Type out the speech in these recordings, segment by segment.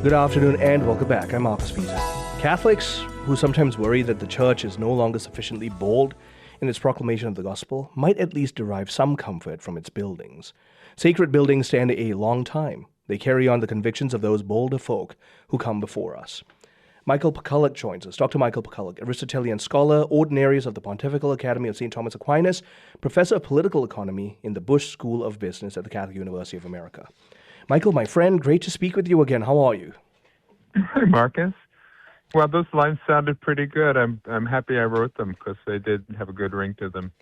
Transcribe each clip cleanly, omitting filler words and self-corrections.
Good afternoon and welcome back. I'm Marcus Peter. Catholics who sometimes worry that the Church is no longer sufficiently bold in its proclamation of the gospel might at least derive some comfort from its buildings. Sacred buildings stand a long time. They carry on the convictions of those bolder folk who come before us. Michael Pakaluk joins us. Dr. Michael Pakaluk, Aristotelian scholar, Ordinarius of the Pontifical Academy of St. Thomas Aquinas, professor of political economy in the Busch School of Business at the Catholic University of America. Michael, my friend, great to speak with you again. How are you? Hi, Marcus. Well, those lines sounded pretty good. I'm happy I wrote them because they did have a good ring to them.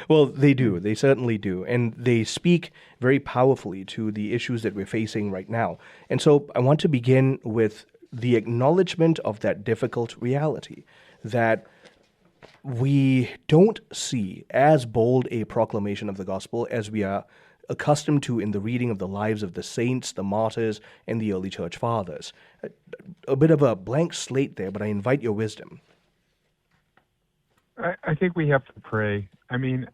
Well, they do. They certainly do. And they speak very powerfully to the issues that we're facing right now. And so I want to begin with the acknowledgement of that difficult reality that we don't see as bold a proclamation of the gospel as we are accustomed to in the reading of the lives of the saints, the martyrs, and the early church fathers. A bit of a blank slate there, but I invite your wisdom. I think we have to pray. I mean,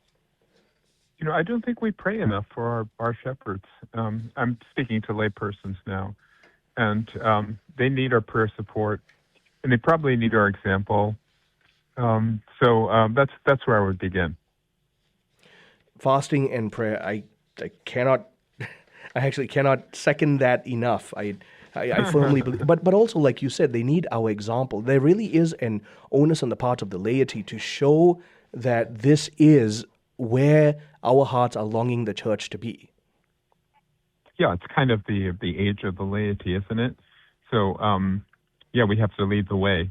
I don't think we pray enough for our shepherds. I'm speaking to laypersons now, and they need our prayer support, and they probably need our example. So that's where I would begin. Fasting and prayer, I actually cannot second that enough. I firmly believe, but also, like you said, they need our example. There really is an onus on the part of the laity to show that this is where our hearts are longing the Church to be. Yeah, it's kind of the age of the laity, isn't it? So, we have to lead the way.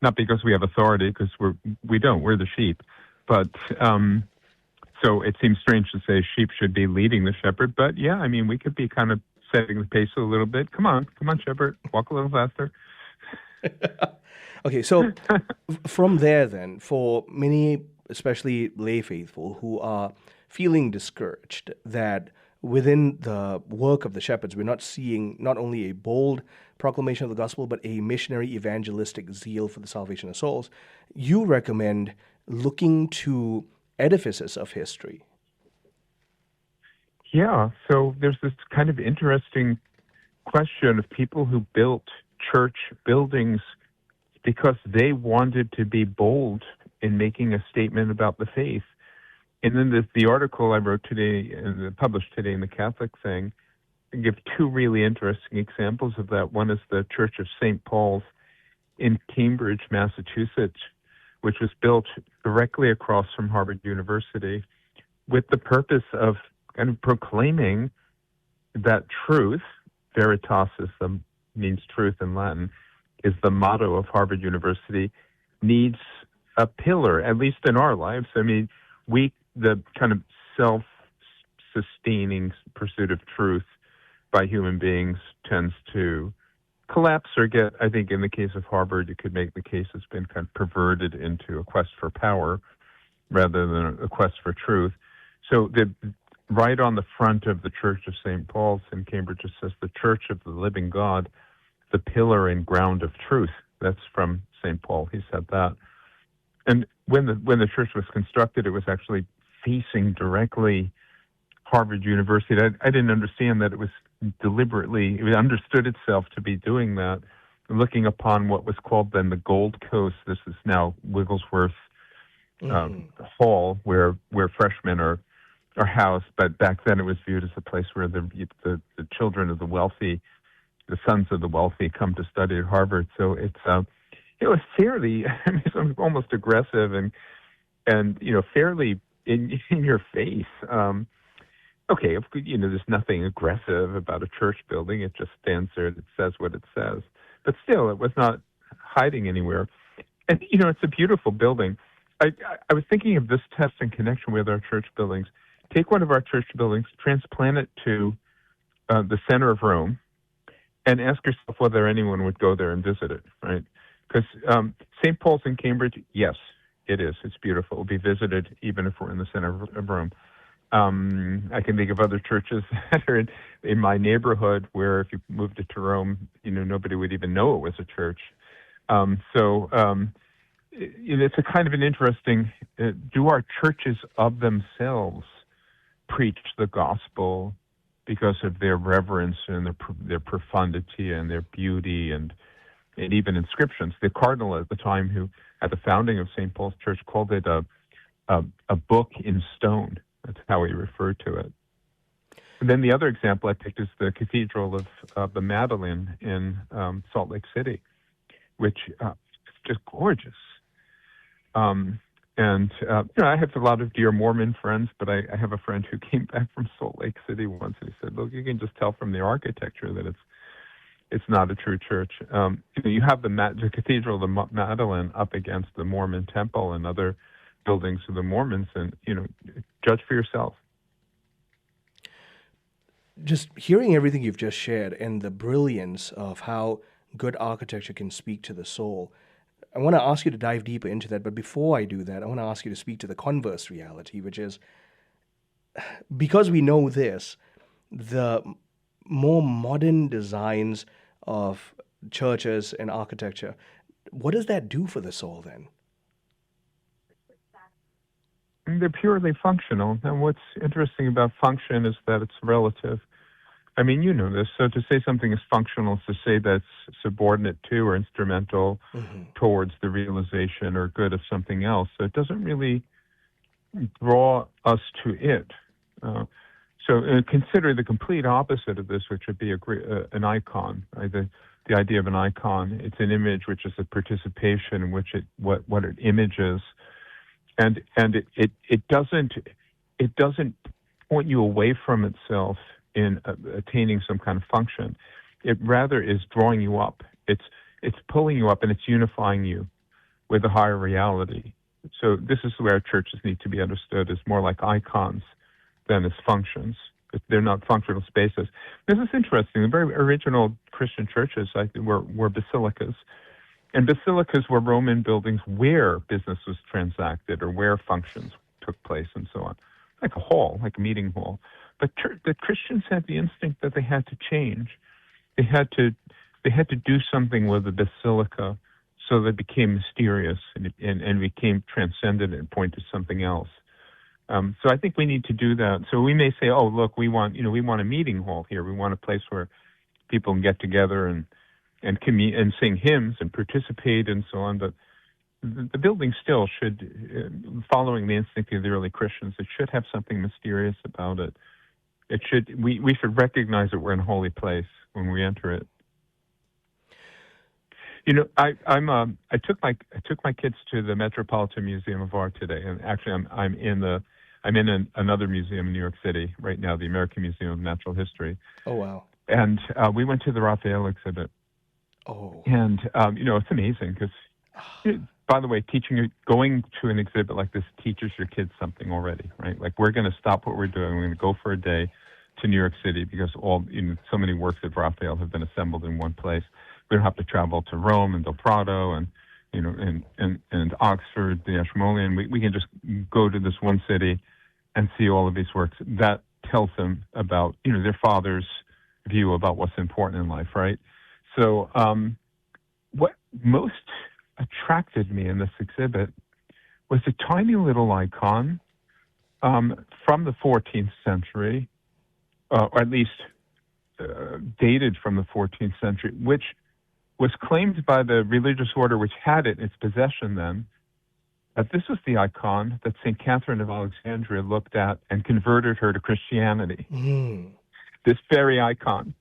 Not because we have authority, because we don't. We're the sheep, but. So it seems strange to say sheep should be leading the shepherd, but we could be kind of setting the pace a little bit. Come on, shepherd, walk a little faster. Okay, so from there then, for many, especially lay faithful, who are feeling discouraged that within the work of the shepherds, we're not seeing not only a bold proclamation of the gospel, but a missionary evangelistic zeal for the salvation of souls, you recommend looking to edifices of history. Yeah, so there's this kind of interesting question of people who built church buildings because they wanted to be bold in making a statement about the faith. And then the article I wrote today, and published today in the Catholic thing, I give two really interesting examples of that. One is the Church of St. Paul's in Cambridge, Massachusetts, which was built directly across from Harvard University with the purpose of kind of proclaiming that truth, veritas means truth in Latin, is the motto of Harvard University, needs a pillar, at least in our lives. I mean, the kind of self-sustaining pursuit of truth by human beings tends to collapse or get, I think in the case of Harvard, you could make the case it's been kind of perverted into a quest for power rather than a quest for truth. So right on the front of the Church of St. Paul's in Cambridge, it says, the Church of the Living God, the pillar and ground of truth. That's from St. Paul. He said that. And when the church was constructed, it was actually facing directly Harvard University. I didn't understand that it was deliberately, it understood itself to be doing that, looking upon what was called then the Gold Coast. This is now Wigglesworth Hall, where freshmen are housed, but back then it was viewed as a place where the children of the wealthy, the sons of the wealthy, come to study at Harvard. So it was fairly, almost aggressive and fairly in your face. Okay, there's nothing aggressive about a church building. It just stands there and it says what it says. But still, it was not hiding anywhere. And, it's a beautiful building. I was thinking of this test in connection with our church buildings. Take one of our church buildings, transplant it to the center of Rome, and ask yourself whether anyone would go there and visit it, right? Because St. Paul's in Cambridge, yes, it is. It's beautiful. It will be visited even if we're in the center of Rome. I can think of other churches that are in my neighborhood where if you moved it to Rome, nobody would even know it was a church. It's a kind of an interesting, do our churches of themselves preach the gospel because of their reverence and their profundity and their beauty and even inscriptions. The cardinal at the time, who at the founding of St. Paul's Church called it a book in stone. That's how he referred to it. And then the other example I picked is the Cathedral of the Madeleine in Salt Lake City, which is just gorgeous. I have a lot of dear Mormon friends, but I have a friend who came back from Salt Lake City once, and he said, "Look, you can just tell from the architecture that it's not a true church." You have the Cathedral of the Madeleine up against the Mormon Temple and other buildings of the Mormons, and judge for yourself. Just hearing everything you've just shared and the brilliance of how good architecture can speak to the soul, I want to ask you to dive deeper into that. But before I do that, I want to ask you to speak to the converse reality, which is, because we know this, the more modern designs of churches and architecture, what does that do for the soul then? They're purely functional. And what's interesting about function is that it's relative. I mean, you know this. So to say something is functional is to say that's subordinate to or instrumental towards the realization or good of something else. So it doesn't really draw us to it. Consider the complete opposite of this, which would be an icon. Right? The idea of an icon, it's an image which is a participation in which what it images. And it doesn't point you away from itself in attaining some kind of function. It rather is drawing you up. It's pulling you up, and it's unifying you with a higher reality. So this is where churches need to be understood as more like icons than as functions. They're not functional spaces. This is interesting. The very original Christian churches were basilicas. And basilicas were Roman buildings where business was transacted or where functions took place and so on, like a hall, like a meeting hall. But the Christians had the instinct that they had to change. They had to do something with the basilica so that it became mysterious and became transcendent and point to something else. So I think we need to do that. So we may say, oh, look, we want a meeting hall here. We want a place where people can get together and sing hymns and participate and so on. But the building still should, following the instinct of the early Christians, it should have something mysterious about it. We should recognize that we're in a holy place when we enter it. I took my kids to the Metropolitan Museum of Art today, and actually I'm in another museum in New York City right now, the American Museum of Natural History. Oh wow! And we went to the Raphael exhibit. Oh. And it's amazing because, by the way, going to an exhibit like this teaches your kids something already, right? Like, we're going to stop what we're doing. We're going to go for a day to New York City because so many works of Raphael have been assembled in one place. We don't have to travel to Rome and Del Prado and Oxford, the Ashmolean. We can just go to this one city and see all of these works. That tells them about their father's view about what's important in life, right? So what most attracted me in this exhibit was a tiny little icon from the 14th century, or at least dated from the 14th century, which was claimed by the religious order which had it in its possession then, that this was the icon that St. Catherine of Alexandria looked at and converted her to Christianity. This very icon.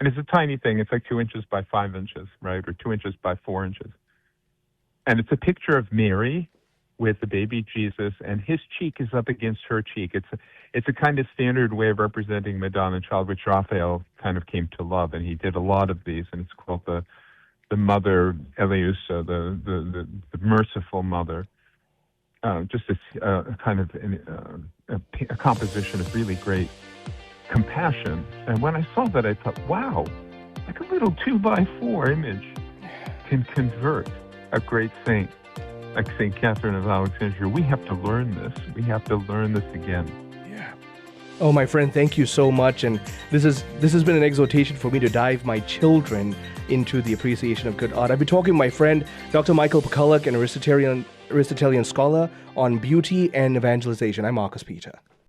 And it's a tiny thing. It's like 2 inches by 5 inches, right? Or 2 inches by 4 inches. And it's a picture of Mary with the baby Jesus, and his cheek is up against her cheek. It's a kind of standard way of representing Madonna and Child, which Raphael kind of came to love, and he did a lot of these, and it's called the Mother Eleusa, the merciful mother. Just a kind of a composition of really great compassion. And when I saw that, I thought, wow, like a little 2x4 image can convert a great saint like St. Catherine of Alexandria. We have to learn this. We have to learn this again. Yeah. Oh, my friend, thank you so much. And this has been an exhortation for me to dive my children into the appreciation of good art. I've been talking with my friend, Dr. Michael Pakaluk, an Aristotelian scholar on beauty and evangelization. I'm Marcus Peter.